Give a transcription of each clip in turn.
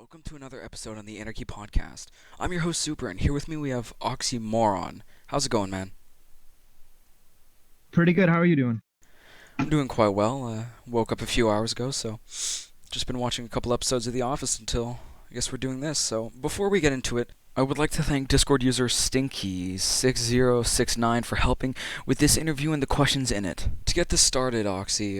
Welcome to another episode on the Anarchy podcast. I'm your host Super, and here with me we have Oxymoron. How's it going, man? Pretty good. How are you doing? I'm doing quite well. Woke up a few hours ago, so just been watching a couple episodes of The Office until I guess we're doing this. So before we get into it, I would like to thank Discord user Stinky6069 for helping with this interview and the questions in it. To get this started, Oxy,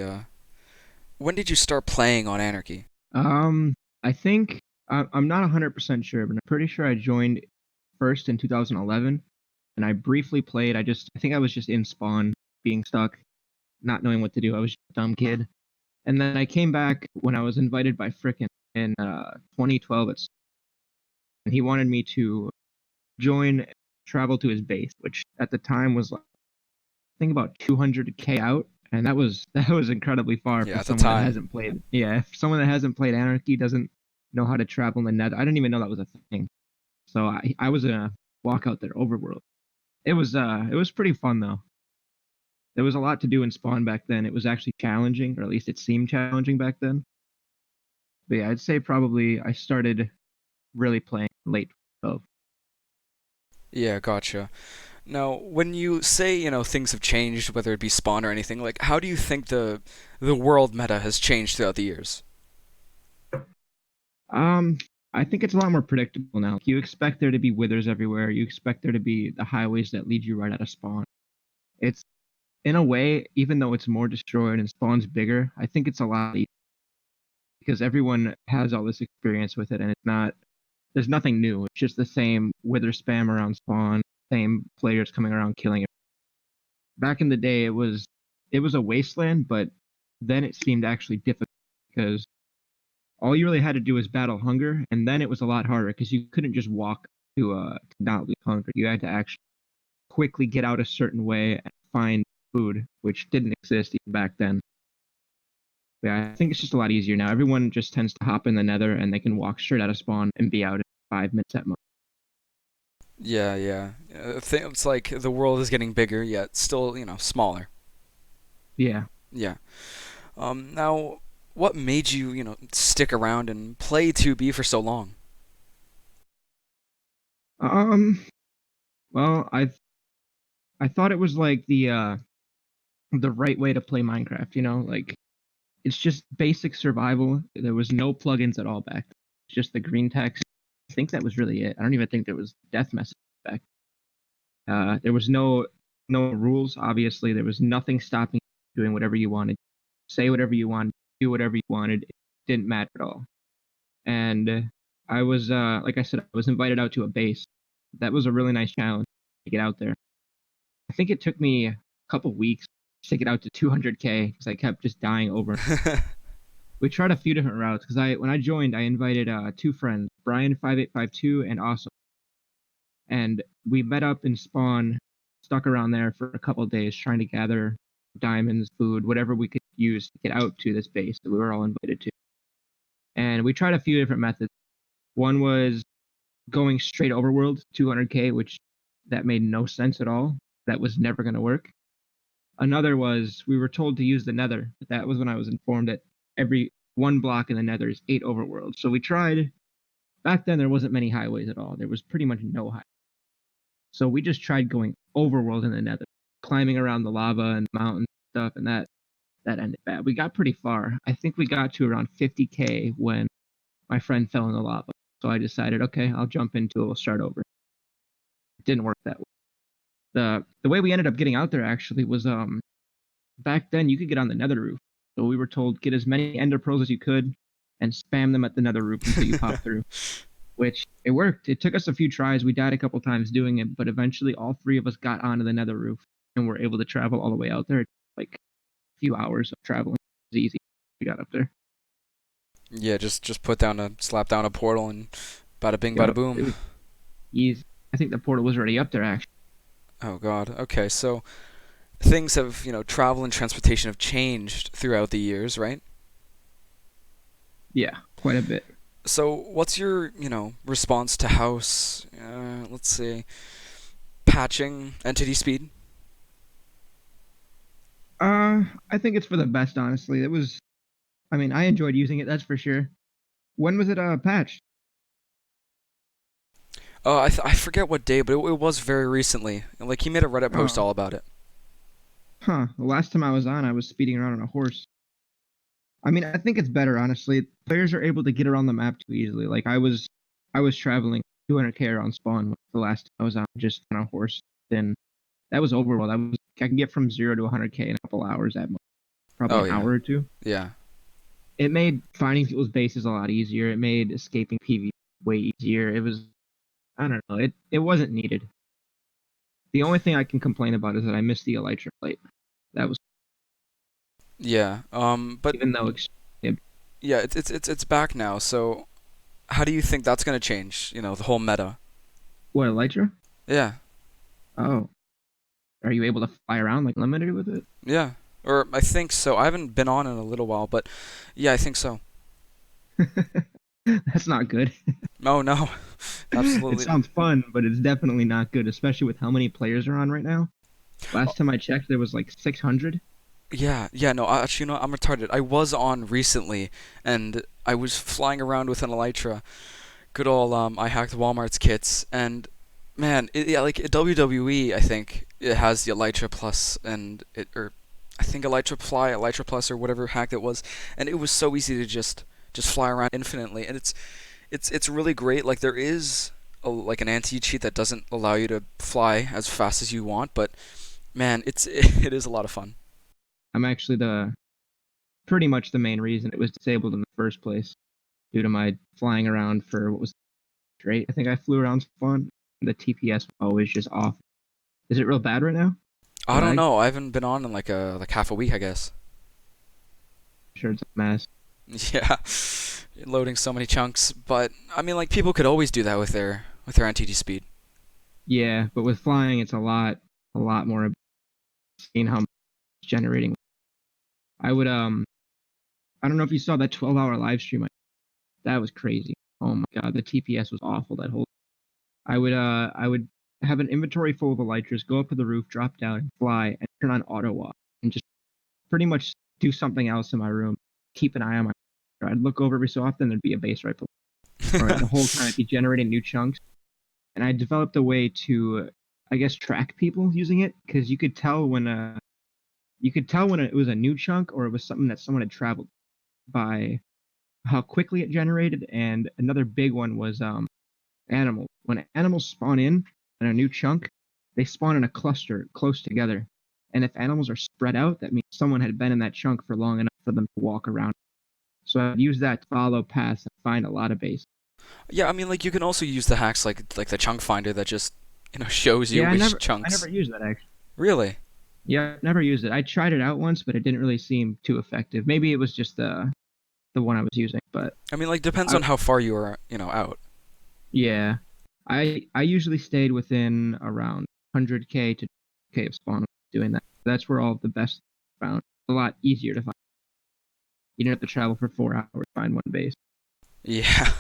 when did you start playing on Anarchy? Um, I think I'm not 100% sure, but I'm pretty sure I joined first in 2011, and I briefly played. I think I was just in spawn, being stuck, not knowing what to do. I was just a dumb kid, and then I came back when I was invited by Frickin' in 2012. And he wanted me to join, travel to his base, which at the time was like, I think about 200K out, and that was incredibly far Yeah, for at the someone that time. hasn't played. Yeah, if someone that hasn't played Anarchy doesn't know how to travel in the Nether, I didn't even know that was a thing. So I was gonna walk out there overworld. It was pretty fun though. There was a lot to do in Spawn back then. It was actually challenging, or at least it seemed challenging back then. But yeah, I'd say probably I started really playing late 12. Yeah, gotcha. Now, when you say, things have changed, whether it be Spawn or anything, like how do you think the world meta has changed throughout the years? Um, I think it's a lot more predictable now. You expect there to be withers everywhere. You expect there to be the highways that lead you right out of Spawn. It's in a way, even though it's more destroyed and Spawn's bigger, I think it's a lot easier because everyone has all this experience with it, and there's nothing new. It's just the same wither spam around Spawn, same players coming around killing it. Back in the day, it was a wasteland, but then it seemed actually difficult because all you really had to do was battle hunger, and then it was a lot harder because you couldn't just walk to not lose hunger. You had to actually quickly get out a certain way and find food, which didn't exist even back then. Yeah, I think it's just a lot easier now. Everyone just tends to hop in the Nether and they can walk straight out of spawn and be out in 5 minutes at most. Yeah, yeah. It's like the world is getting bigger, yet still, smaller. Yeah. Yeah. Now, what made you, stick around and play 2B for so long? Um. Well, I thought it was like the right way to play Minecraft. Like it's just basic survival. There was no plugins at all back then. It's just the green text. I think that was really it. I don't even think there was death messages back. There was no rules. Obviously, there was nothing stopping you doing whatever you wanted, say whatever you wanted, do whatever you wanted. It didn't matter at all. And I was, like I said, I was invited out to a base. That was a really nice challenge to get out there. I think it took me a couple weeks to get out to 200K because I kept just dying over. We tried a few different routes because when I joined, I invited two friends, Brian5852 and Awesome, and we met up in Spawn, stuck around there for a couple of days trying to gather diamonds, food, whatever we could use to get out to this base that we were all invited to. And we tried a few different methods. One was going straight overworld 200K, which that made no sense at all. That was never going to work. Another was we were told to use the Nether, but that was when I was informed that every one block in the Nether is 8 overworlds. So we tried. Back then, there wasn't many highways at all. There was pretty much no highway. So we just tried going overworld in the Nether, climbing around the lava and mountain stuff, and that ended bad. We got pretty far. I think we got to around 50K when my friend fell in the lava. So I decided, okay, I'll jump into it. We'll start over. It didn't work that way. The way we ended up getting out there actually was back then you could get on the Nether roof. So we were told get as many Ender pearls as you could and spam them at the Nether roof until you pop through. Which it worked. It took us a few tries. We died a couple times doing it, but eventually all three of us got onto the Nether roof and were able to travel all the way out there. Like a few hours of traveling. It was easy. We got up there. Yeah, just slap down a portal and bada bing, bada Yep. It boom. was easy. I think the portal was already up there actually. Oh God. Okay, so things have, travel and transportation have changed throughout the years, right? Yeah, quite a bit. So, what's your, response to house, let's see, patching entity speed? I think it's for the best, honestly. I mean, I enjoyed using it, that's for sure. When was it patched? I forget what day, but it was very recently. Like he made a Reddit post Oh, all about it. huh. The last time I was on, I was speeding around on a horse. I mean, I think it's better, honestly. Players are able to get around the map too easily. Like I was traveling 200k around spawn the last time I was on just on a horse. Then that was overworld. I can get from 0 to 100k in a couple hours at most, probably Oh an yeah, hour or two. yeah, It made finding people's bases a lot easier. It made escaping PV way easier. I don't know. It wasn't needed. The only thing I can complain about is that I missed the elytra plate. That was yeah. But even though yeah, it's back now. So how do you think that's gonna change? The whole meta. what elytra? Yeah, Oh, are you able to fly around like limited with it? yeah. Or I think so. I haven't been on in a little while, but yeah, I think so. That's not good. Oh no, It absolutely. sounds fun, but it's definitely not good, especially with how many players are on right now. Last time I checked, there was like 600. Yeah, yeah, no, actually, I'm retarded. I was on recently, and I was flying around with an Elytra. Good old, I hacked Walmart's kits, and man, yeah, like WWE, I think it has the Elytra Plus, or I think Elytra Fly, Elytra Plus, or whatever hack it was, and it was so easy to just fly around infinitely, and it's really great. Like there is like an anti cheat that doesn't allow you to fly as fast as you want, but man, it is a lot of fun. I'm actually the pretty much the main reason it was disabled in the first place due to my flying around for what was straight. I think I flew around fun. The TPS was always just off. Is it real bad right now? The I don't lag? know. I haven't been on in like half a week, I guess. Sure, it's a mess. Yeah, loading so many chunks, but I mean, like people could always do that with their NTD speed. Yeah, but with flying, it's a lot more seeing how much it's generating. I would I don't know if you saw that 12-hour live stream. That was crazy. Oh my god, the TPS was awful that whole. I would have an inventory full of elytras, go up to the roof, drop down, and fly, and turn on auto walk, and just pretty much do something else in my room. Keep an eye on my. I'd look over every so often. There'd be a base rifle, or the whole time it'd be generating new chunks. And I developed a way to, I guess, track people using it because you could tell when it was a new chunk or it was something that someone had traveled by how quickly it generated. And another big one was animals. When animals spawn in a new chunk, they spawn in a cluster close together. And if animals are spread out, that means someone had been in that chunk for long enough for them to walk around. So I'd use that to follow paths and find a lot of bases. Yeah, I mean, like you can also use the hacks like the chunk finder that just shows you Yeah, which I never chunks. used that actually. Really? Yeah, never used it. I tried it out once, but it didn't really seem too effective. Maybe it was just the one I was using, but I mean, like depends I on how far you are, out. yeah, I usually stayed within around 100k to k of spawn doing that. That's where all the best found. A lot easier to find. You don't have to travel for 4 hours to find one base. Yeah.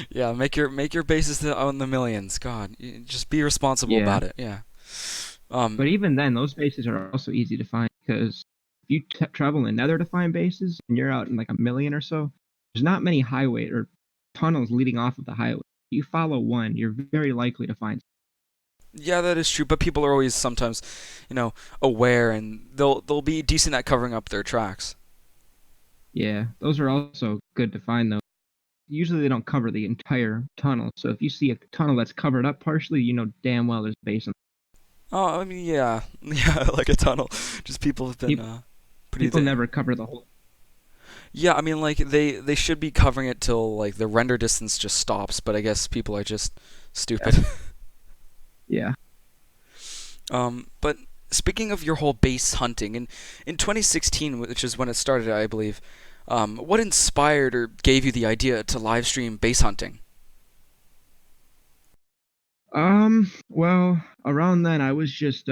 Yeah, make your bases on the millions. God, just be responsible Yeah, about it. Yeah. but Um, even then, those bases are also easy to find because if you travel in Nether to find bases and you're out in like a million or so, there's not many highway or tunnels leading off of the highway. If you follow one, you're very likely to find. yeah, that is true, but people are always sometimes, aware and they'll be decent at covering up their tracks. Yeah, those are also good to find though. Usually they don't cover the entire tunnel, so if you see a tunnel that's covered up partially, you know damn well there's a base. Oh, I mean, yeah, yeah, like a tunnel. Just people have been People pretty. people never cover the whole. Yeah, I mean, like they should be covering it till like the render distance just stops, but I guess people are just Yeah, stupid. yeah. But speaking of your whole base hunting, in 2016, which is when it started, I believe, what inspired or gave you the idea to live stream base hunting? Well, around then I was just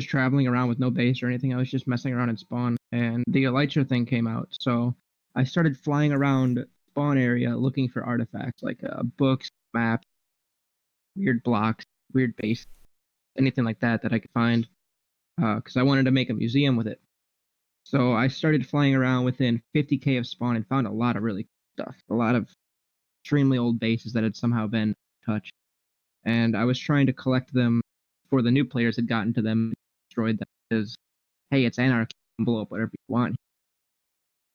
traveling around with no base or anything. I was just messing around in spawn, and the elytra thing came out. So I started flying around spawn area looking for artifacts like books, maps, weird blocks, weird base, anything like that that I could find. Because I wanted to make a museum with it. So I started flying around within 50k of spawn and found a lot of really cool stuff. A lot of extremely old bases that had somehow been touched, and I was trying to collect them before the new players had gotten to them and destroyed them. Because hey, it's Anarchy, you can blow up whatever you want.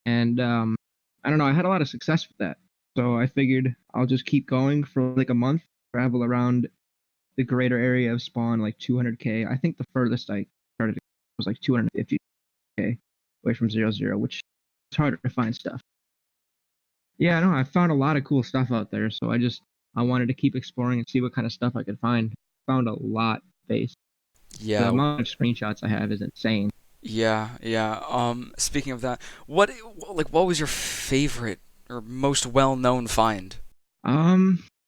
And I don't know, I had a lot of success with that. So I figured I'll just keep going for like a month, travel around the greater area of spawn, like 200k. I think the furthest I started was like 250k away from 0, which is harder to find stuff. Yeah, no, I found a lot of cool stuff out there, so I wanted to keep exploring and see what kind of stuff I could find. Found a lot base. The Yeah, amount of screenshots I have is insane. yeah. Speaking of that, what was your favorite or most well-known find?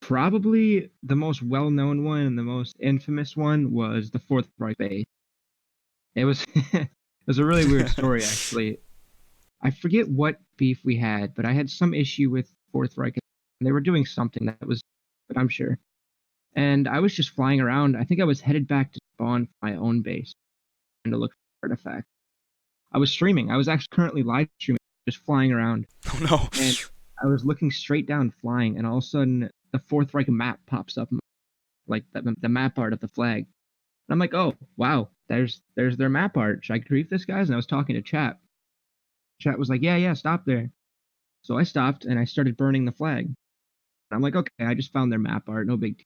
Probably the most well-known one and the most infamous one was the Fourth Reich base. It was it was a really weird story actually. I forget what beef we had, but I had some issue with Fourth Reich, and they were doing something that was, but I'm sure. And I was just flying around. I think I was headed back to spawn for my own base and to look for artifacts. I was streaming. I was actually currently live streaming, just flying around, Oh no. and I was looking straight down, flying, and all of a sudden the Fourth Reich map pops up, like the map art of the flag. And I'm like, oh wow, there's their map art. Should I grief this guys? And I was talking to chat. Chat was like, yeah, stop there. So I stopped and I started burning the flag. And I'm like, okay, I just found their map art. No big deal.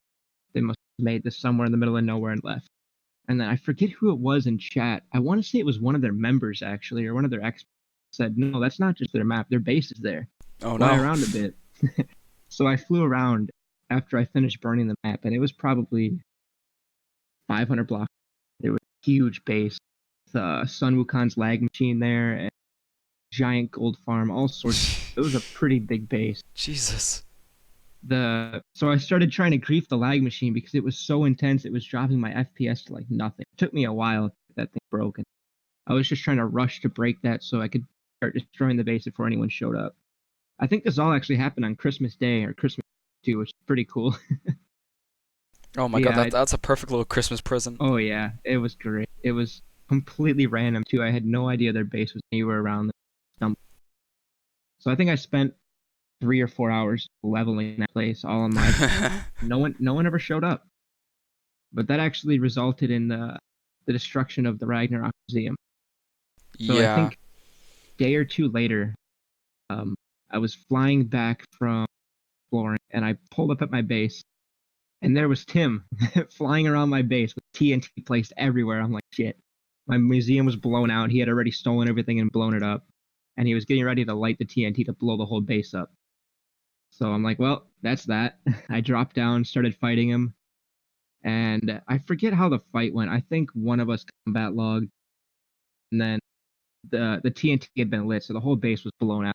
They must have made this somewhere in the middle of nowhere and left. And then I forget who it was in chat. I want to say it was one of their members actually, or one of their experts said, no, that's not just their map. Their base is there. Oh Fly no. around a bit. So I flew around after I finished burning the map, and it was probably 500 blocks. It was a huge base with Sun Wukong's lag machine there, and giant gold farm, all sorts. It was a pretty big base. Jesus. So I started trying to grief the lag machine because it was so intense. It was dropping my FPS to like nothing. It took me a while to get that thing broken. I was just trying to rush to break that so I could start destroying the base before anyone showed up. I think this all actually happened on Christmas Day or Christmas too, which is pretty cool. Oh my God, Yeah. that's a perfect little Christmas present. Oh yeah, it was great. It was completely random too. I had no idea their base was anywhere around them. So I think I spent 3 or 4 hours leveling that place all on my. No one ever showed up. But that actually resulted in the destruction of the Ragnarok Museum. So I Yeah. think a day or two later, um, I was flying back from exploring, and I pulled up at my base, and there was Tim flying around my base with TNT placed everywhere. I'm like, shit. My museum was blown out. He had already stolen everything and blown it up, and he was getting ready to light the TNT to blow the whole base up. So I'm like, well, that's that. I dropped down, started fighting him, and I forget how the fight went. I think one of us combat logged, and then the TNT had been lit, so the whole base was blown out.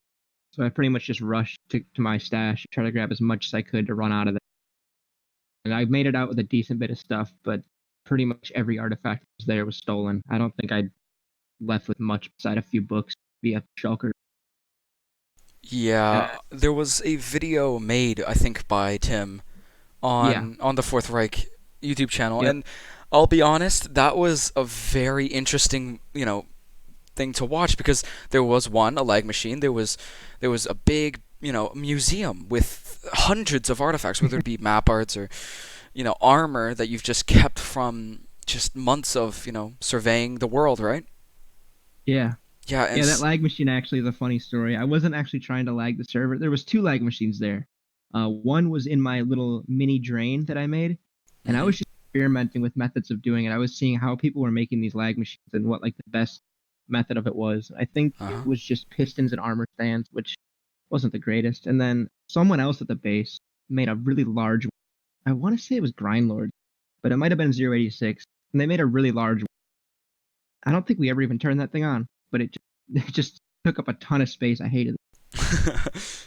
So I pretty much just rushed to my stash, try to grab as much as I could to run out of it. And I made it out with a decent bit of stuff, but pretty much every artifact that was there was stolen. I don't think I left with much beside a few books via shulker. Yeah, Uh, there was a video made, I think, by Tim yeah, on the Fourth Reich YouTube channel, yep. and I'll be honest, that was a very interesting, thing to watch because there was a lag machine, there was a big, museum with hundreds of artifacts, whether it be map arts or, armor that you've just kept from just months of, surveying the world, right? Yeah. Yeah, and Yeah, that lag machine actually is a funny story. I wasn't actually trying to lag the server. There was two lag machines there. One was in my little mini drain that I made, and I hmm was just experimenting with methods of doing it. I was seeing how people were making these lag machines and what like the best method of it was. I think it uh-huh. was just pistons and armor stands, which wasn't the greatest. And then someone else at the base made a really large. I want to say it was Grindlord, but it might have been 086. And they made a really large. I don't think we ever even turned that thing on, but it just, it just took up a ton of space. I hated it.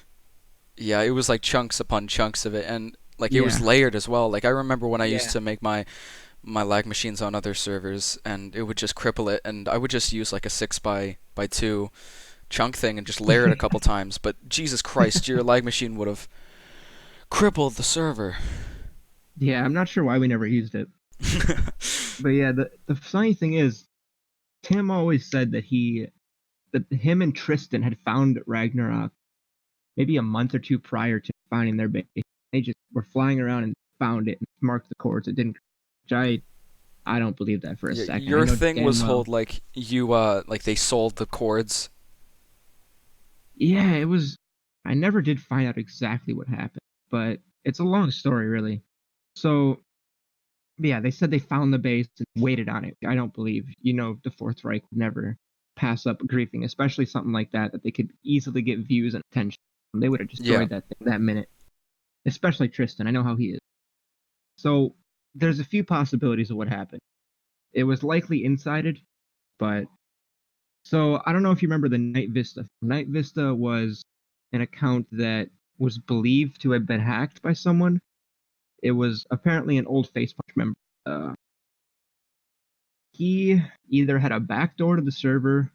Yeah, it was like chunks upon chunks of it, and like it was Yeah. layered as well. Like I remember when I used Yeah. to make my lag machines on other servers, and it would just cripple it, and I would just use like a 6 by 2 chunk thing and just layer it a couple times. But Jesus Christ, your lag machine would have crippled the server. Yeah, I'm not sure why we never used it. But yeah, the funny thing is, Tim always said that him and Tristan had found Ragnarok maybe a month or two prior to finding their base. They just were flying around and found it and marked the coordinates. It didn't. Which I don't believe that for a Yeah, second. I your know thing damn was well. hold like like they sold the cords. Yeah, it was. I never did find out exactly what happened, but it's a long story, really. So yeah, they said they found the base and waited on it. I don't believe, the Fourth Reich would never pass up griefing, especially something like that they could easily get views and attention. They would have Yeah. destroyed that thing that minute, especially Tristan. I know how he is. So there's a few possibilities of what happened. It was likely insided, but so I don't know if you remember the Night Vista. Night Vista was an account that was believed to have been hacked by someone. It was apparently an old Facepunch member. Uh, he either had a backdoor to the server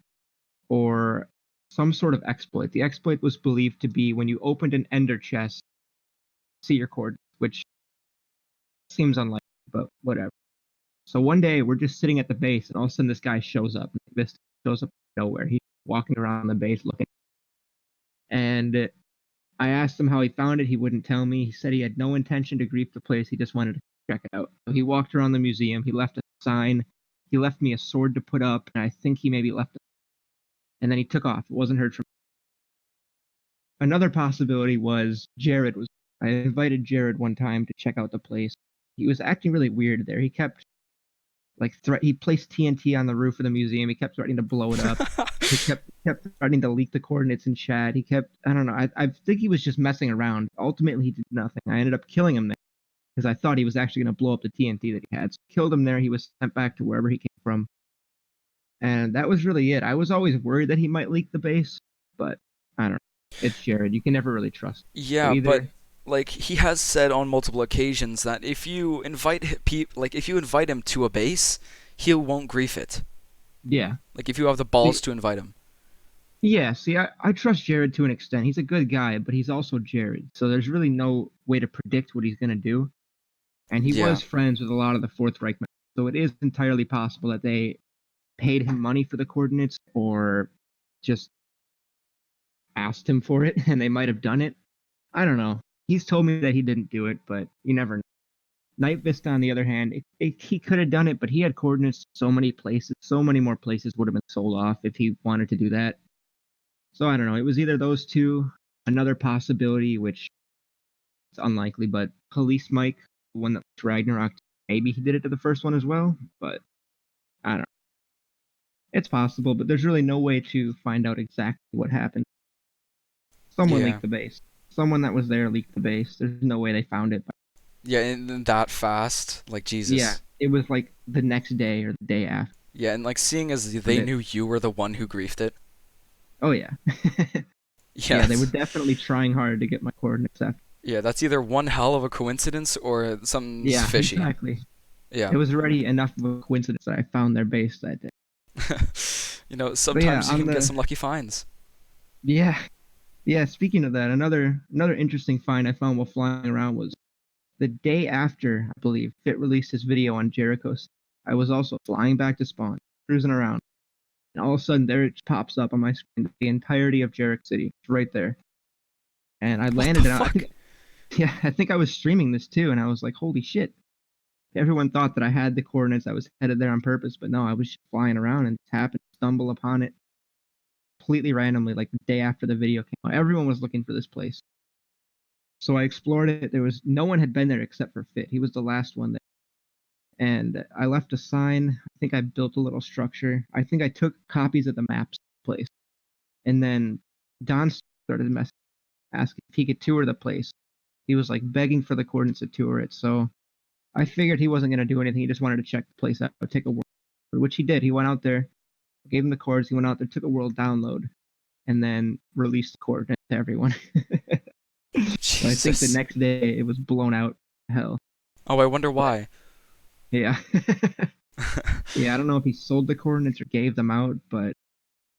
or some sort of exploit. The exploit was believed to be when you opened an Ender chest, see your coordinates, which seems unlikely, but whatever. So one day we're just sitting at the base, and all of a sudden this guy shows up. This shows up nowhere. He's walking around the base looking, and I asked him how he found it. He wouldn't tell me. He said he had no intention to grief the place. He just wanted to check it out. So he walked around the museum. He left a sign. He left me a sword to put up, and I think he maybe left it. And then he took off. It wasn't heard from. Another possibility was Jared was. I invited Jared one time to check out the place. He was acting really weird there. He kept he placed TNT on the roof of the museum. He kept threatening to blow it up. He kept threatening to leak the coordinates in chat. He kept I don't know. I think he was just messing around. Ultimately, he did nothing. I ended up killing him there because I thought he was actually going to blow up the TNT that he had. So killed him there. He was sent back to wherever he came from, and that was really it. I was always worried that he might leak the base, but I don't know. It's Jared. You can never really trust. So Yeah, but either like he has said on multiple occasions that if you if you invite him to a base, he won't grief it. yeah. Like if you have the balls See, to invite him. yeah, see, I trust Jared to an extent. He's a good guy, but he's also Jared. So there's really no way to predict what he's going to do. And he Yeah. was friends with a lot of the Fourth Reich members. So it is entirely possible that they paid him money for the coordinates or just asked him for it and they might have done it. I don't know. He's told me that he didn't do it, but you never know. Night Vista, on the other hand, he could have done it, but he had coordinates to so many places. So many more places would have been sold off if he wanted to do that. So I don't know. It was either those two, another possibility, which is unlikely, but Police Mike, the one that was Ragnarok, maybe he did it to the first one as well, but I don't know. It's possible, but there's really no way to find out exactly what happened. Someone Yeah. leaked the base. Someone that was there leaked the base. There's no way they found it. But Yeah, and that fast, like yeah, Jesus. it was like the next day or the day after. Yeah, and like seeing as But they knew you were the one who griefed it. oh yeah. Yeah, they were Yes. definitely trying hard to get my coordinates after. Yeah, that's either one hell of a coincidence or something's Yeah, fishy. exactly. Yeah. It was already enough of a coincidence that I found their base that day. But yeah, Sometimes you on can get the some lucky finds. yeah, yeah, speaking of that, another interesting find I found while flying around was the day after, I believe, Fit released his video on Jericho. I was also flying back to spawn, cruising around, and all of a sudden there it pops up on my screen the entirety of Jericho City. It's right there. And I What the landed and I fuck? think yeah, I think I was streaming this too, and I was like, holy shit. Everyone thought that I had the coordinates. I was headed there on purpose, but no, I was just flying around and it happened to stumble upon it completely randomly, like the day after the video came out. Everyone was looking for this place. So I explored it. There was no one had been there except for Fit. He was the last one there. And I left a sign. I think I built a little structure. I think I took copies of the maps of the place. And then Don started messaging, asking if he could tour the place. He was like begging for the coordinates to tour it. So I figured he wasn't going to do anything. He just wanted to check the place out, take a world, which he did. He went out there, gave him the cords. He went out there, took a world download, and then released the coordinates to everyone. So I think the Jesus. next day it was blown out to hell. Oh, I wonder But why. yeah. Yeah, I don't know if he sold the coordinates or gave them out, but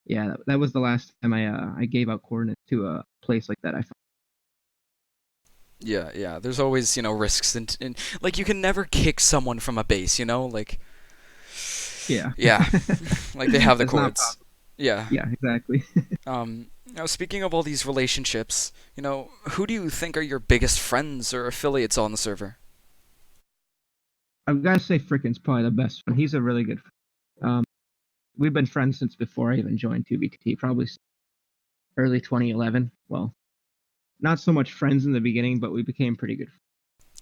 yeah, that was the last time I gave out coordinates to a place like that. I found. Yeah, yeah. There's always, risks in like you can never kick someone from a base, Like Yeah. yeah, like they have the That's not cords. possible. Yeah. Yeah, exactly. Now speaking of all these relationships, who do you think are your biggest friends or affiliates on the server? I've got to say, Frickin's probably the best one. He's a really good friend. We've been friends since before I even joined 2B2T, probably early 2011. Well, not so much friends in the beginning, but we became pretty good.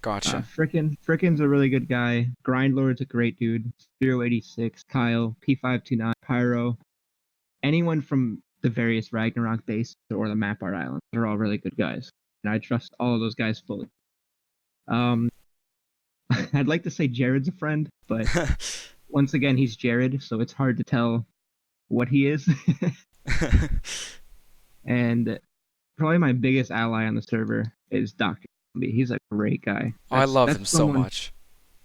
Gotcha. Frickin's a really good guy. Grindlord's a great dude. 086, Kyle, P529, Pyro, anyone from the various Ragnarok bases or the Map Art Islands. They're all really good guys, and I trust all of those guys fully. Um, I'd like to say Jared's a friend, but once again, he's Jared, so it's hard to tell what he is. And probably my biggest ally on the server is Doctor. He's a great guy. I love That's him so someone. much.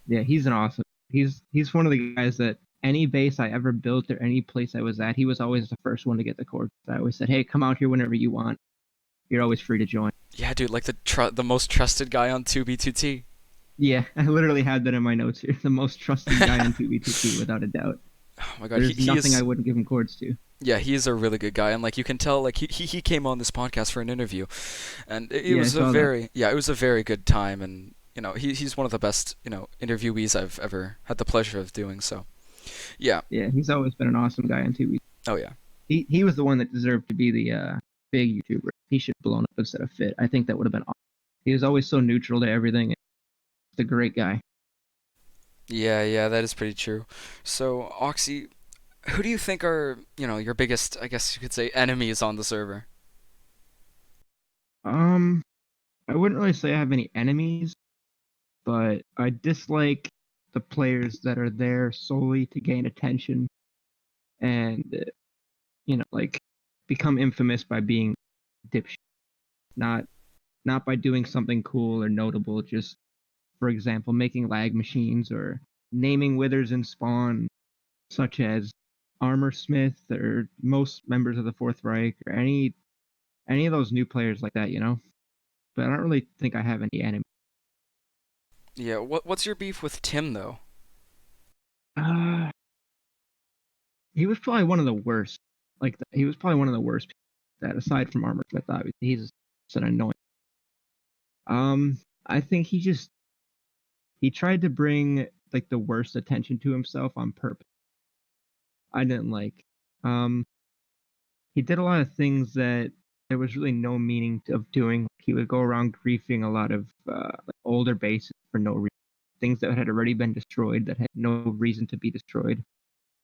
Yeah, he's an awesome. He's one of the guys that any base I ever built or any place I was at, he was always the first one to get the cord. I always said, "Hey, come out here whenever you want. You're always free to join." Yeah, dude, like the most trusted guy on 2B2T. Yeah, I literally had that in my notes here. The most trusted guy in 2v2t without a doubt. Oh my god, There's he nothing I is. wouldn't give him cords to. Yeah, he is a really good guy, and like you can tell, like he came on this podcast for an interview, and it Yeah, I was a saw that. very it was a very good time, and he's one of the best interviewees I've ever had the pleasure of doing. So yeah, Yeah, he's always been an awesome guy on 2v. oh yeah, He was the one that deserved to be the big YouTuber. He should have blown up instead of Fit. I think that would have been awesome. He was always so neutral to everything. He's a great guy. yeah, that is pretty true. So Oxy, who do you think are your biggest, I guess you could say, enemies on the server? Um, I wouldn't really say I have any enemies, but I dislike the players that are there solely to gain attention and like become infamous by being dipshit, not not by doing something cool or notable. Just for example, making lag machines or naming withers in spawn, such as Armor Smith or most members of the Fourth Reich or any of those new players like that. But I don't really think I have any enemies. Yeah, what's your beef with Tim though? Uh, he was probably one of the worst. He was probably one of the worst people that aside from Armor Smith, obviously, he's just an annoying. I think he tried to bring like the worst attention to himself on purpose. I didn't like. Um, he did a lot of things that there was really no meaning of doing. He would go around griefing a lot of like older bases for no reason, things that had already been destroyed that had no reason to be destroyed.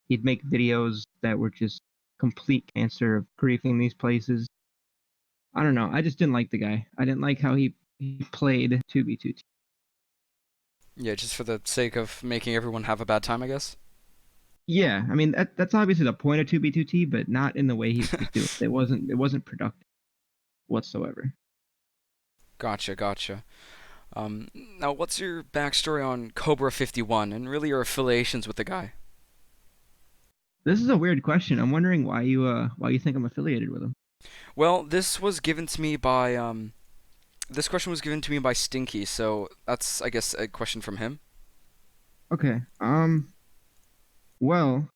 He'd make videos that were just complete cancer of griefing these places. I don't know. I just didn't like the guy. I didn't like how he played 2v2. Yeah, just for the sake of making everyone have a bad time, I guess. Yeah, I mean that's obviously the point of 2b2t, but not in the way he was doing it. It wasn't productive whatsoever. Gotcha. Now what's your backstory on Cobra 51 and really your affiliations with the guy? This is a weird question. I'm wondering why you think I'm affiliated with him. Well, this question was given to me by Stinky, so that's I guess a question from him. Okay. Well,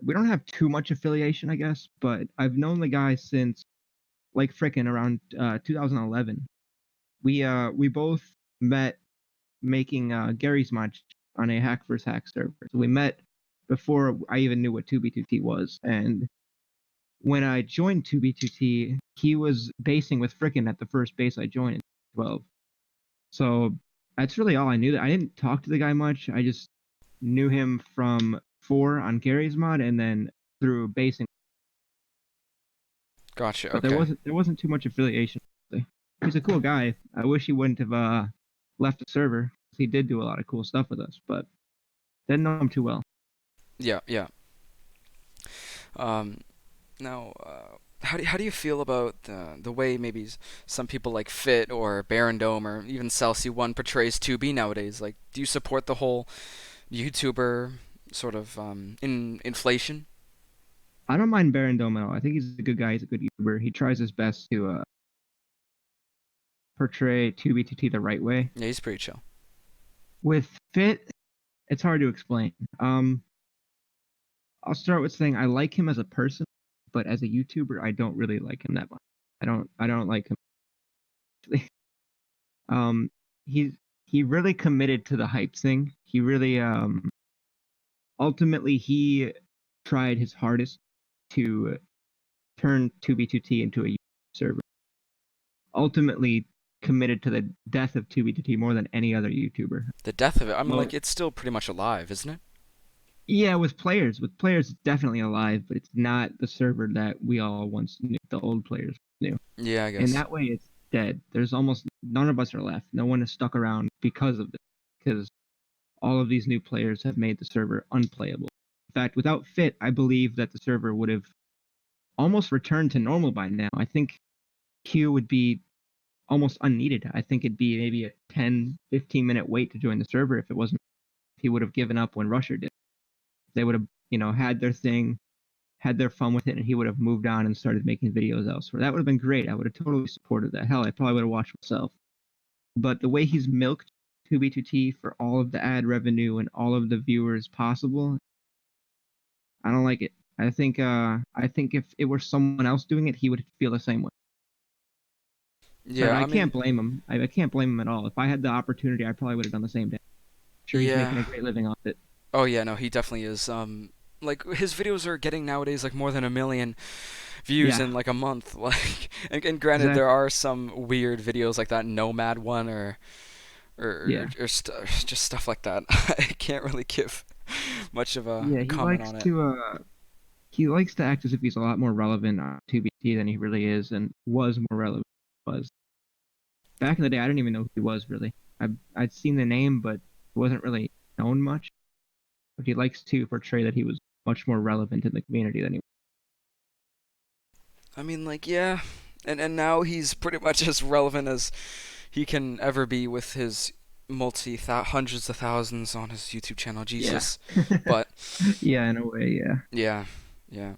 we don't have too much affiliation, I guess, but I've known the guy since like frickin' around 2011. We both met making Gary's Mod on a hack vs hack server. So we met before I even knew what 2b2t was, and when I joined 2b2t, he was basing with frickin' at the first base I joined in 12. So that's really all I knew. I didn't talk to the guy much. I just knew him from 4 on Gary's Mod and then through basing. Gotcha. But Okay. there wasn't too much affiliation. He's a cool guy. I wish he wouldn't have left the server. He did do a lot of cool stuff with us, but didn't know him too well. Yeah. Um, Now, how do you feel about the way maybe some people like Fit or Baron Dome or even Celsi One portrays 2B nowadays? Like, do you support the whole YouTuber sort of in inflation? I don't mind Baron Dome at all. I think he's a good guy. He's a good YouTuber. He tries his best to portray 2B2T the right way. Yeah, he's pretty chill. With Fit, it's hard to explain. I'll start with saying I like him as a person. but as a YouTuber, I don't really like him that much. I don't like him. Um, he he really committed to the hype thing. He really ultimately he tried his hardest to turn 2B2T into a YouTube server. Ultimately committed to the death of 2B2T more than any other YouTuber. The death of it. I mean, Well, like it's still pretty much alive, isn't it? yeah, with players, it's definitely alive, but it's not the server that we all once knew, the old players knew. Yeah, I In guess. that way, it's dead. There's almost none of us are left. No one is stuck around because of this, because all of these new players have made the server unplayable. In fact, without Fit, I believe that the server would have almost returned to normal by now. I think Q would be almost unneeded. I think it'd be maybe a 10, 15-minute wait to join the server if it wasn't, if he would have given up when Rusher did. They would have, had their thing, had their fun with it, and he would have moved on and started making videos elsewhere. That would have been great. I would have totally supported that. Hell, I probably would have watched myself. But the way he's milked 2B2T for all of the ad revenue and all of the viewers possible, I don't like it. I think if it were someone else doing it, he would feel the same way. But Yeah, I I mean, can't blame him. I can't blame him at all. If I had the opportunity, I probably would have done the same thing. Sure, he's yeah. making a great living off it. Oh yeah, no, he definitely is. Like his videos are getting nowadays like more than 1 million views Yeah, in like a month. Like, and granted, there exactly. are some weird videos like that Nomad one Yeah, just stuff like that. I can't really give much of a yeah. He comment likes on it. to he likes to act as if he's a lot more relevant on 2BT than he really is, and was more relevant than he was back in the day. I didn't even know who he was really. I'd seen the name, but wasn't really known much. But he likes to portray that he was much more relevant in the community than he I mean, like, yeah, and now he's pretty much as relevant as he can ever be with his hundreds of thousands on his YouTube channel. Yeah. Jesus, but Yeah, in a way, yeah. yeah, yeah.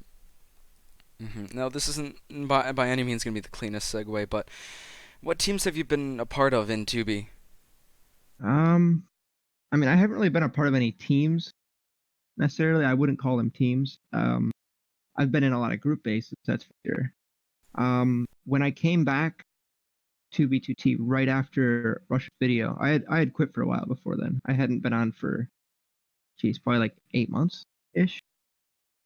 Now this isn't by any means gonna be the cleanest segue, but what teams have you been a part of in 2B? Um, I mean, I haven't really been a part of any teams necessarily. I wouldn't call them teams. I've been in a lot of group bases, that's for sure. When I came back to B2T right after Russia's video, I had quit for a while before then. I hadn't been on for, geez, probably like 8 months ish.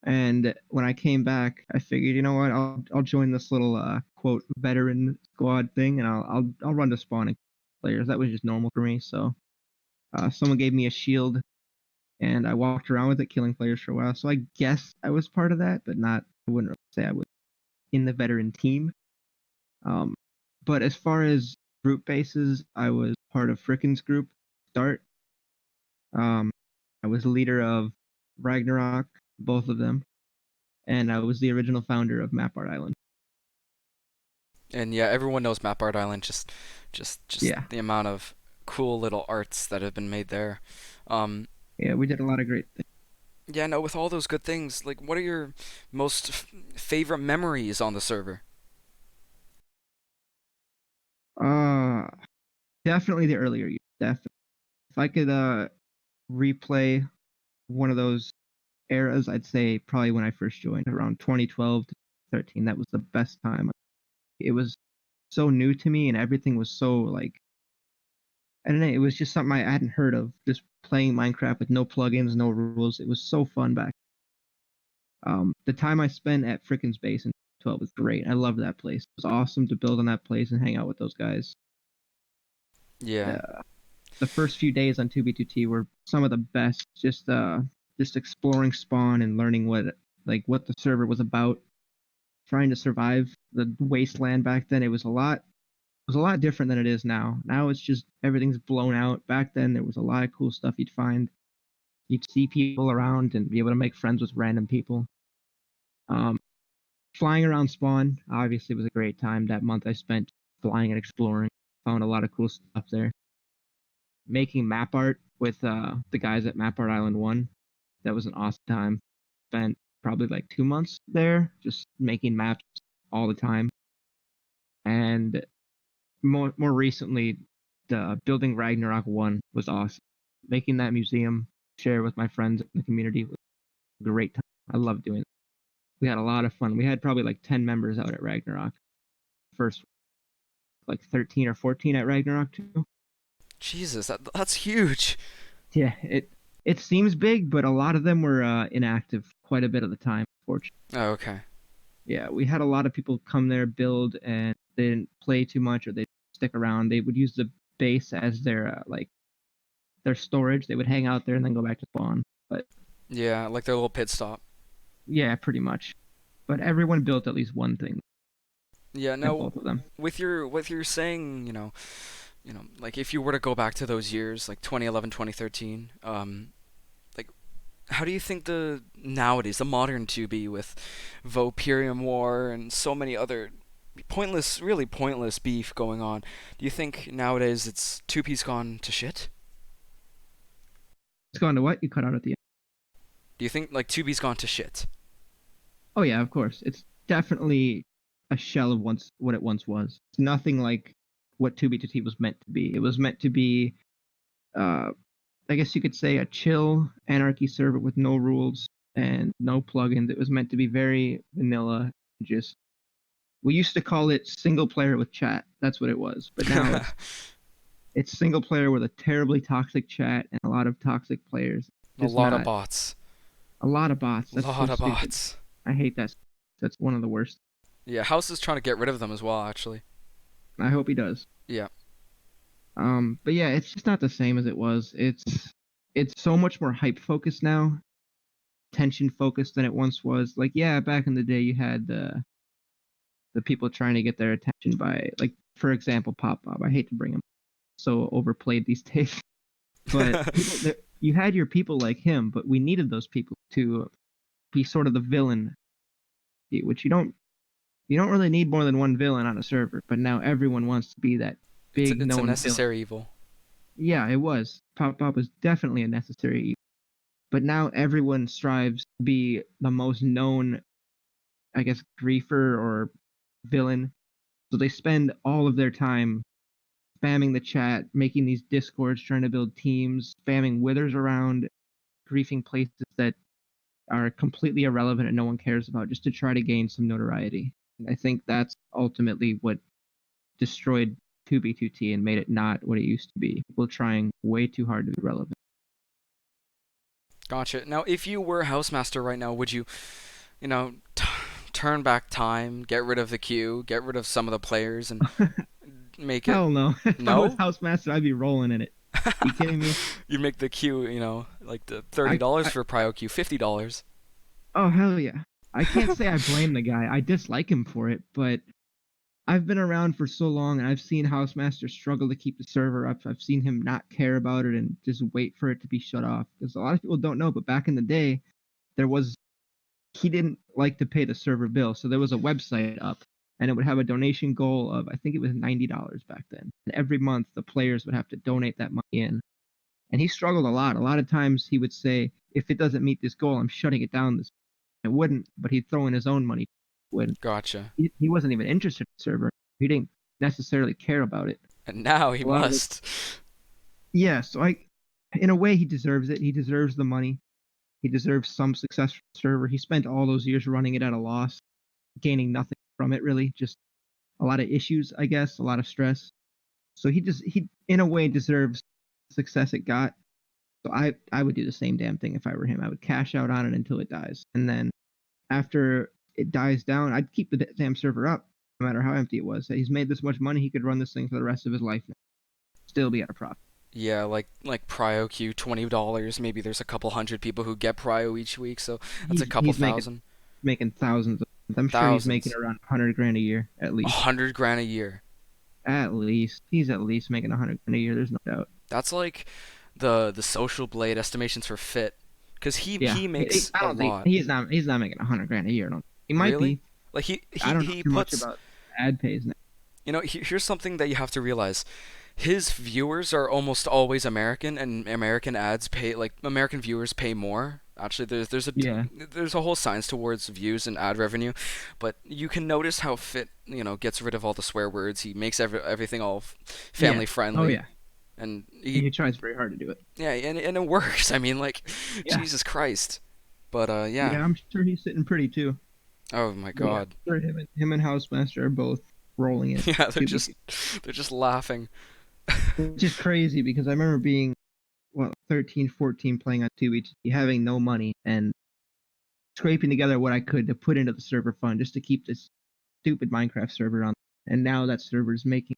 And when I came back, I figured, you know what, I'll join this little quote veteran squad thing, and I'll run to spawning players. That was just normal for me. So someone gave me a shield, and I walked around with it, killing players for a while. So I guess I was part of that, but not. I wouldn't really say I was in the veteran team. Um, but as far as group bases, I was part of Frickin's group. Start. Um, I was leader of Ragnarok, both of them, and I was the original founder of Map Art Island. And yeah, everyone knows Map Art Island. Just Yeah, the amount of cool little arts that have been made there. Um, yeah, we did a lot of great things. yeah, no, with all those good things, like, what are your most favorite memories on the server? Uh, Definitely the earlier years. Definitely. If I could replay one of those eras, I'd say probably when I first joined, around 2012 to 13. That was the best time. It was so new to me, and everything was so like, I don't know. It was just something I hadn't heard of. Just playing Minecraft with no plugins, no rules. It was so fun back. The time I spent at Frickin's base in 12 was great. I loved that place. It was awesome to build on that place and hang out with those guys. Yeah, Uh, the first few days on 2B2T were some of the best. Just exploring spawn and learning what the server was about. Trying to survive the wasteland back then. It was a lot different than it is now. Now it's just everything's blown out. Back then there was a lot of cool stuff you'd find. You'd see people around and be able to make friends with random people. Um, Flying around spawn obviously was a great time. That month I spent flying and exploring. Found a lot of cool stuff there. Making map art with the guys at Map Art Island 1. That was an awesome time. Spent probably like 2 months there just making maps all the time. And more recently, the building Ragnarok 1 was awesome. Making that museum, share with my friends in the community was a great time. I love doing it. We had a lot of fun. We had probably like 10 members out at Ragnarok. First, like 13 or 14 at Ragnarok too. Jesus, that's huge. Yeah, it seems big, but a lot of them were inactive quite a bit of the time, unfortunately. Oh, okay. Yeah, we had a lot of people come there, build, and they didn't play too much or they stick around. They would use the base as their like their storage. They would hang out there and then go back to spawn. But Yeah, like their little pit stop. yeah, pretty much. But everyone built at least one thing Yeah, at now both of them. with your saying, like if you were to go back to those years, like 2011, 2013, like how do you think the nowadays, the modern 2B with Vopirium War and so many other pointless, really pointless beef going on, do you think nowadays it's 2P's gone to shit? It's gone to what? You cut out at the end. Do you think like 2B's gone to shit? Oh yeah, of course. It's definitely a shell of once what it once was. It's nothing like what 2B2T was meant to be. It was meant to be uh I guess you could say a chill anarchy server with no rules and no plugins. It was meant to be very vanilla. Just we used to call it single player with chat. That's what it was. But now it's single player with a terribly toxic chat and a lot of toxic players. A Just lot of not bots. a lot of bots. A That's so lot of stupid. bots. I hate that. That's one of the worst. Yeah, House is trying to get rid of them as well, actually. I hope he does. Yeah. But yeah, it's just not the same as it was. It's so much more hype focused now, tension focused than it once was. Like, yeah, back in the day you had the people trying to get their attention by, like, for example, Pop Bob. I hate to bring him so overplayed these days, but you had your people like him, but we needed those people to be sort of the villain, which you don't really need more than one villain on a server, but now everyone wants to be that big It's a known villain. necessary evil. Yeah, it was. Pop Pop was definitely a necessary evil. But now everyone strives to be the most known, I guess, griefer or villain. So they spend all of their time spamming the chat, making these discords, trying to build teams, spamming withers around, griefing places that are completely irrelevant and no one cares about just to try to gain some notoriety. And I think that's ultimately what destroyed 2B2T and made it not what it used to be. People trying way too hard to be relevant. Gotcha. Now, if you were Housemaster right now, would you, you know, t- turn back time, get rid of the queue, get rid of some of the players, and make it? Hell no. If I was No? Housemaster, I'd be rolling in it. You kidding me? You make the queue, like the I, $30 I for Prio queue, $50. oh hell yeah. I can't say I blame the guy. I dislike him for it, but I've been around for so long and I've seen Housemaster struggle to keep the server up. I've seen him not care about it and just wait for it to be shut off. Because a lot of people don't know, but back in the day, there was he didn't like to pay the server bill, so there was a website up and it would have a donation goal of I think it was $90 back then. And every month the players would have to donate that money in. And he struggled a lot. A lot of times he would say, if it doesn't meet this goal, I'm shutting it down. This it wouldn't, but he'd throw in his own money when Gotcha. he wasn't even interested in the server. He didn't necessarily care about it. And now he A lot of it, must. yeah. So in a way, he deserves it. He deserves the money. He deserves some success from the server. He spent all those years running it at a loss, gaining nothing from it really. Just a lot of issues, I guess, a lot of stress. So he in a way deserves the success it got. So I would do the same damn thing if I were him. I would cash out on it until it dies, and then after it dies down, I'd keep the damn server up, no matter how empty it was. He's made this much money, he could run this thing for the rest of his life, and still be at a profit. Yeah, like Prio queue, $20. Maybe there's a couple hundred people who get Prio each week, so that's a couple He's making thousand. making thousands. I'm sure he's making Thousands. around 100 grand a year at A least. 100 grand a year. At least he's at least making 100 grand a year. There's no doubt. That's like the Social Blade estimations for Fit, because Yeah, he makes I a don't think lot. he's not making 100 grand a year. I don't. He might Really? be. Like I don't know he too much puts, about ad pays now. here's something that you have to realize. His viewers are almost always American, and American ads pay, like American viewers pay more. Actually, Yeah, there's a whole science towards views and ad revenue, but you can notice how Fit, gets rid of all the swear words. He makes everything all yeah. family Oh friendly, yeah. and He tries very hard to do it. yeah, and it works. I mean, like, Yeah. Jesus Christ. But yeah. Yeah, I'm sure he's sitting pretty too. Oh my But yeah, God. sure, him and Housemaster are both rolling in Yeah, they're 2v2, just laughing. which is crazy because I remember being, what, 13, 14, playing on 2v2, having no money and scraping together what I could to put into the server fund just to keep this stupid Minecraft server on. And now that server is making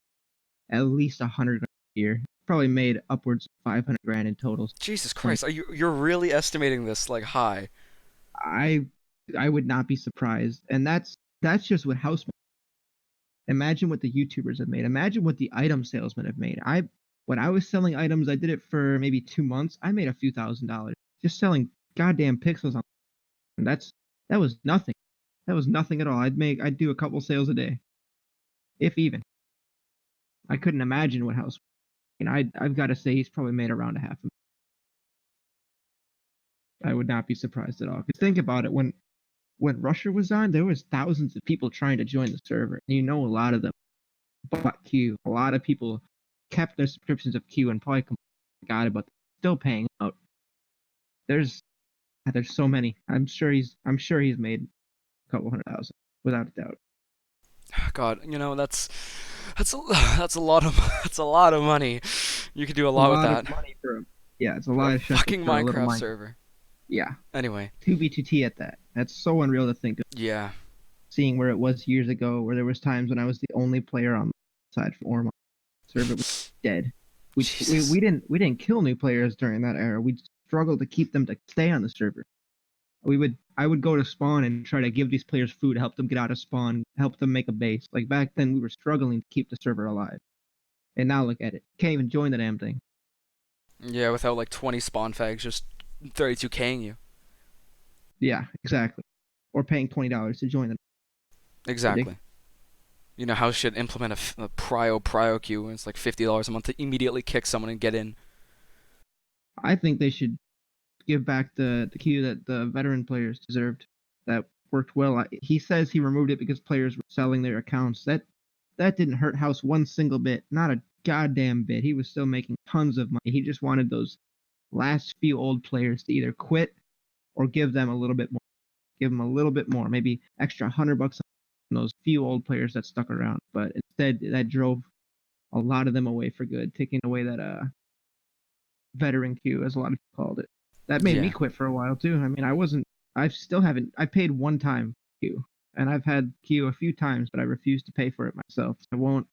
at least 100 grand a year. Probably made upwards of 500 grand in total. Jesus Playing. Christ, you're really estimating this like high? I I would not be surprised. And that's just what house. Imagine what the YouTubers have made. Imagine what the item salesmen have made. I When I was selling items, I did it for maybe 2 months. I made a few $1,000s just selling goddamn pixels on. And that was nothing. That was nothing at all. I'd do a couple sales a day, if even. I couldn't imagine what house. And I've got to say he's probably made around a half. I would not be surprised at all. Because think about it, when Rusher was on, there was thousands of people trying to join the server. And you know, a lot of them bought Q. A lot of people kept their subscriptions of Q and probably forgot about them, still paying out. There's there's so many. I'm sure he's made a couple 100,000 without a doubt. God, that's a that's a lot of that's a lot of money. You could do a A lot with lot of that money for him. Yeah, it's a for a lot of shekels fucking for a little Minecraft mine. server. Yeah, Anyway, 2v2t at that. That's so unreal to think of. yeah. Seeing where it was years ago, where there was times when I was the only player on the side from Ormond. Server was dead. We Jesus. didn't kill new players during that era. We struggled to keep them to stay on the server. I would go to spawn and try to give these players food, help them get out of spawn, help them make a base. Like back then, we were struggling to keep the server alive. And now look at it. Can't even join the damn thing. Yeah, without like 20 spawn fags just 32k'ing you. Yeah, exactly. Or paying $20 to join them. Exactly. Ridiculous. How should implement a prio queue and it's like $50 a month to immediately kick someone and get in. I think they should give back the queue that the veteran players deserved. That worked well. He says he removed it because players were selling their accounts. That didn't hurt House one single bit. Not a goddamn bit. He was still making tons of money. He just wanted those last few old players to either quit or give them a little bit more. Give them a little bit more, maybe extra $100 on those few old players that stuck around. But instead, that drove a lot of them away for good, taking away that veteran queue, as a lot of people called it. That made me Yeah. quit for a while too. I mean, I wasn't. I still haven't. I paid one time queue, and I've had queue a few times, but I refused to pay for it myself. I won't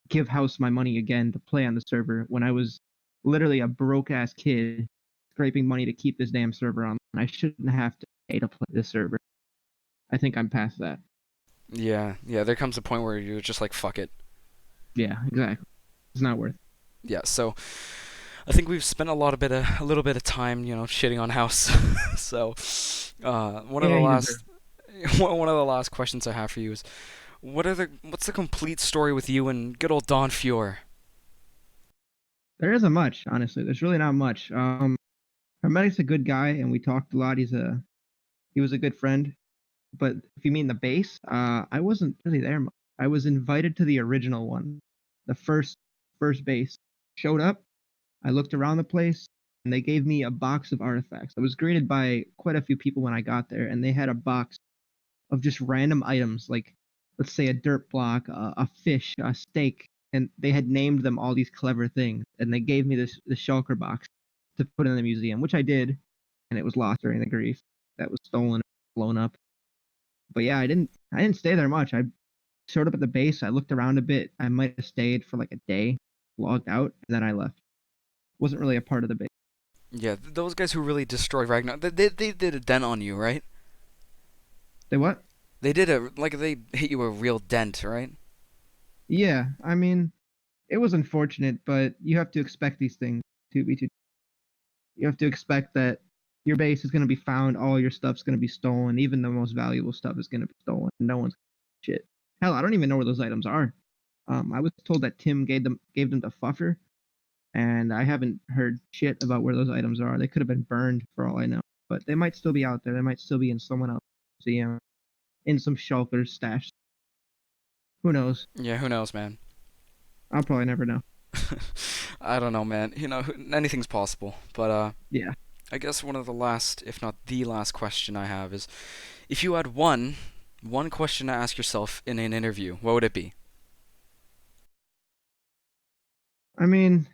give House my money again to play on the server when I was literally a broke ass kid scraping money to keep this damn server on. I shouldn't have to pay to play this server. I think I'm past that. Yeah. Yeah, there comes a point where you're just like fuck it. Yeah, exactly. It's not worth it. Yeah, so I think we've spent a little bit of time, shitting on House. So, one of Yeah, the you deserve last one of the last questions I have for you is what's the complete story with you and good old Don Fior? There isn't much, honestly. There's really not much. Hermetic's a good guy, and we talked a lot. He was a good friend. But if you mean the base, I wasn't really there much. I was invited to the original one, the first base. Showed up. I looked around the place, and they gave me a box of artifacts. I was greeted by quite a few people when I got there, and they had a box of just random items, like let's say a dirt block, a fish, a steak, and they had named them all these clever things, and they gave me this shulker box to put in the museum, which I did, and it was lost during the grief. That was stolen, blown up. But yeah, I didn't stay there much. I showed up at the base. I looked around a bit. I might have stayed for like a day, logged out, and then I left. Wasn't really a part of the base. Yeah, those guys who really destroyed Ragnar, they did a dent on you, right? They what? They hit you a real dent, right? Yeah, I mean, it was unfortunate, but you have to expect these things to be too. You have to expect that your base is going to be found, all your stuff's going to be stolen, even the most valuable stuff is going to be stolen. No one's shit. Hell, I don't even know where those items are. I was told that Tim gave them to Fuffer, and I haven't heard shit about where those items are. They could have been burned for all I know, but they might still be out there. They might still be in someone else's museum, in some shulker's stash. Who knows? Yeah, who knows, man. I'll probably never know. I don't know, man. Anything's possible. But Yeah. I guess one of the last, if not the last question I have is if you had one One question to ask yourself in an interview. What would it be? I mean,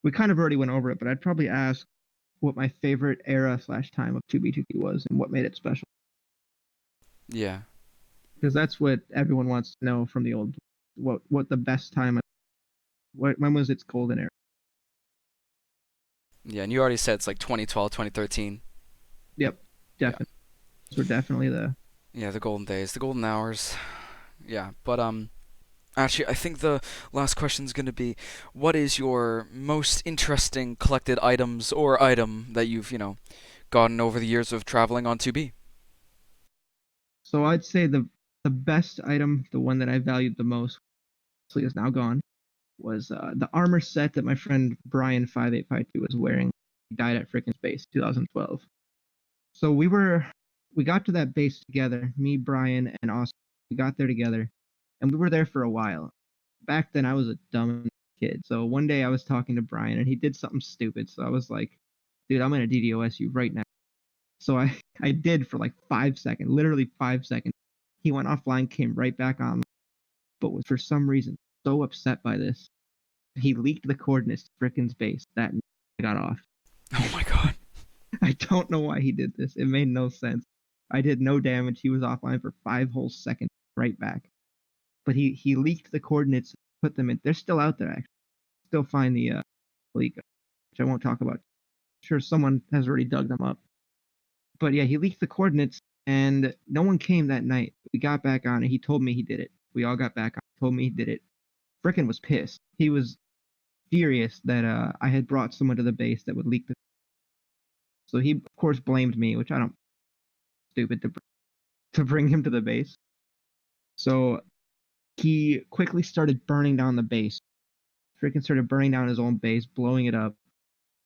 we kind of already went over it, but I'd probably ask what my favorite era slash time of 2B2K was and what made it special. Yeah. Because that's what everyone wants to know from the old. What the best time? When was its golden era? Yeah, and you already said it's like 2012, 2013. Yep, Yeah. definitely. Those were definitely the. Yeah, the golden days, the golden hours. Yeah, but actually, I think the last question is going to be, what is your most interesting collected items or item that you've, gotten over the years of traveling on 2B? So I'd say the best item, the one that I valued the most, actually is now gone, was the armor set that my friend Brian 5852 was wearing. He died at frickin' space 2012. So we got to that base together, me, Brian, and Austin. We got there together, and we were there for a while. Back then, I was a dumb kid. So one day I was talking to Brian, and he did something stupid. So I was like, "Dude, I'm gonna DDoS you right now." So I did for like 5 seconds, literally 5 seconds. He went offline, came right back on, but was for some reason so upset by this. He leaked the coordinates to Frickin's base that night I got off. Oh my god. I don't know why he did this. It made no sense. I did no damage. He was offline for 5 whole seconds, right back. But he leaked the coordinates, put them in. They're still out there, actually. Still find the leak, which I won't talk about. I'm sure someone has already dug them up. But yeah, he leaked the coordinates, and no one came that night. We got back on it. He told me he did it. We all got back on. Told me he did it. Frickin' was pissed. He was furious that I had brought someone to the base that would leak the. So he of course blamed me, which I don't stupid to bring him to the base. So he quickly started burning down the base. Freaking started burning down his own base, blowing it up.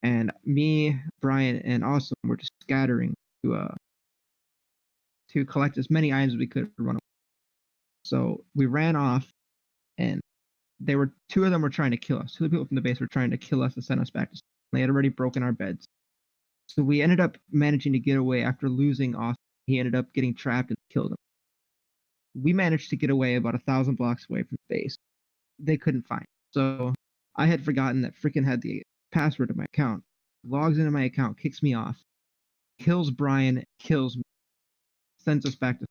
And me, Brian, and Awesome were just scattering to collect as many items as we could to run away. So we ran off, and they were two of them were trying to kill us. Two of the people from the base were trying to kill us and send us back to. They had already broken our beds. So we ended up managing to get away after losing Awesome. He ended up getting trapped and killed him. We managed to get away about 1,000 blocks away from the base. They couldn't find. So I had forgotten that freaking had the password of my account. Logs into my account, kicks me off, kills Brian, kills me, sends us back to.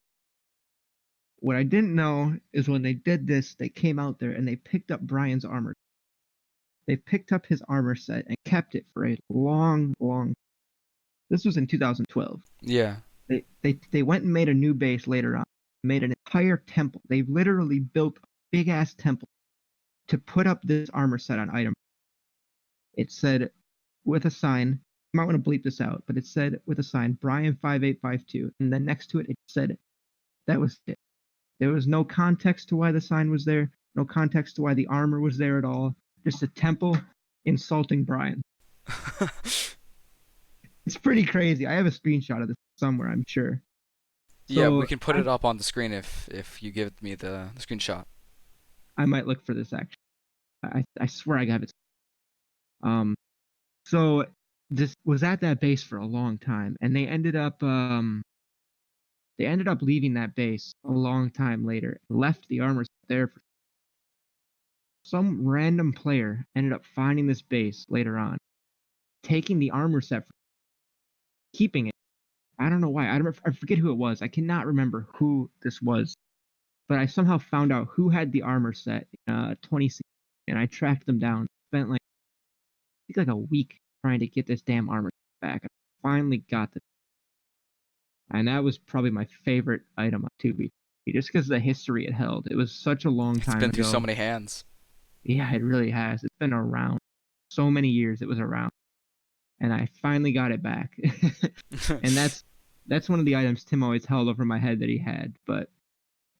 What I didn't know is when they did this, they came out there and they picked up Brian's armor. They picked up his armor set and kept it for a long, long. This was in 2012. Yeah. They went and made a new base later on. Made an entire temple. They literally built a big ass temple to put up this armor set on item. It said with a sign, you might want to bleep this out, but it said with a sign Brian 5852, and then next to it said that was it. There was no context to why the sign was there, no context to why the armor was there at all. Just a temple insulting Brian. It's pretty crazy. I have a screenshot of this somewhere, I'm sure. Yeah, we So can put it up on the screen if you give me the screenshot. I might look for this actually. I swear I have it. Um, so this was at that base for a long time, and they ended up leaving that base a long time later. Left the armor there for some random player ended up finding this base later on, taking the armor set, keeping it. I don't know why. I forget who it was. I cannot remember who this was, but I somehow found out who had the armor set in 2016, and I tracked them down. Spent like I think like a week trying to get this damn armor back. I finally got it, and that was probably my favorite item on 2B, just because of the history it held. It was such a long It's time been through so ago. many hands. Yeah, it really has. It's been around so many years. It was around, and I finally got it back. And that's one of the items Tim always held over my head that he had, but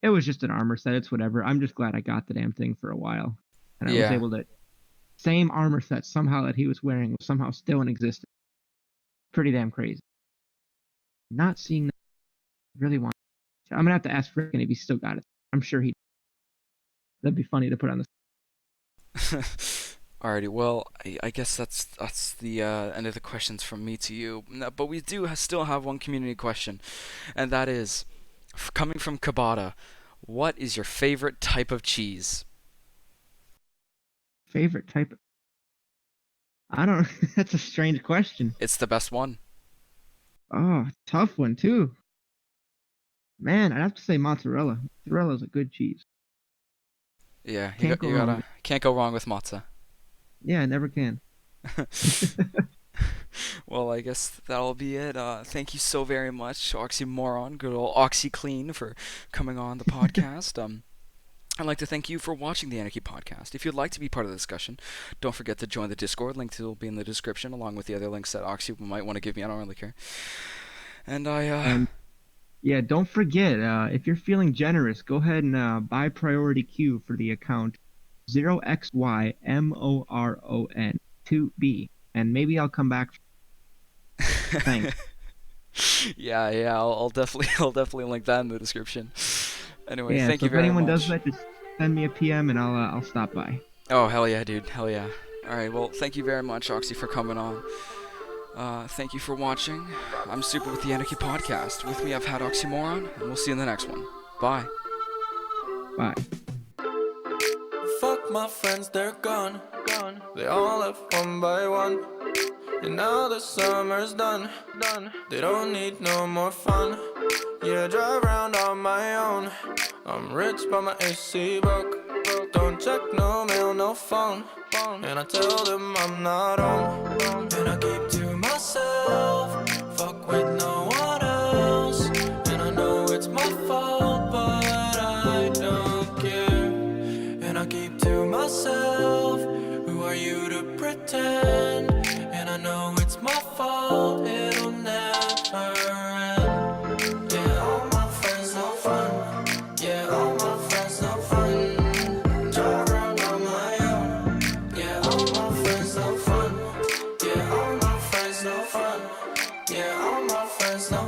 it was just an armor set. It's whatever. I'm just glad I got the damn thing for a while, and I was Yeah. able to same armor set somehow that he was wearing was somehow still in existence. Pretty damn crazy. Not seeing that. Really want. I'm gonna have to ask Frickin if he still got it. I'm sure he. That'd be funny to put on the. Alrighty, well, I guess that's the end of the questions from me to you. But we do still have one community question, and that is, Coming from Kabata, what is your favorite type of cheese? Favorite type? I don't. That's a strange question. It's the best one. Oh, tough one too. Man, I'd have to say mozzarella. Mozzarella's a good cheese. Yeah, Can't go you wrong gotta with it. can't go wrong with matzah. Yeah, I never can. Well, I guess that'll be it. Thank you so very much, Oxymoron, good old OxyClean, for coming on the podcast. I'd like to thank you for watching the Anarchy podcast. If you'd like to be part of the discussion, don't forget to join the Discord. Link will be in the description, along with the other links that Oxy might want to give me. I don't really care. And And yeah, don't forget, if you're feeling generous, go ahead and buy priority queue for the account 0xymoron 2B, and maybe I'll come back. Thanks. yeah, I'll definitely I'll definitely link that in the description. Anyway, Yeah, thank so you if very anyone does much. that, just send me a PM and I'll stop by. Oh hell yeah, dude, hell yeah. All right, well, thank you very much, Oxy, for coming on. Thank you for watching. I'm Super with the Anarchy podcast. With me, I've had Oxymoron, and we'll see you in the next one. Bye. Bye. Fuck my friends, they're gone. They all left one by one. And now the summer's done. They don't need no more fun. Yeah, I drive around on my own. I'm rich but my AC broke. Don't check no mail, no phone. And I tell them I'm not home. And I keep to myself. Fuck with no one else. And I know it's my fault, but I don't care. And I keep to myself. Who are you to pretend? And I know it's my fault, it'll never end. Yeah, all my friends no fun. Yeah, all my friends no fun. Drive around on my own. Yeah, all my friends no fun. Yeah, all my friends no fun. Yeah, all my friends no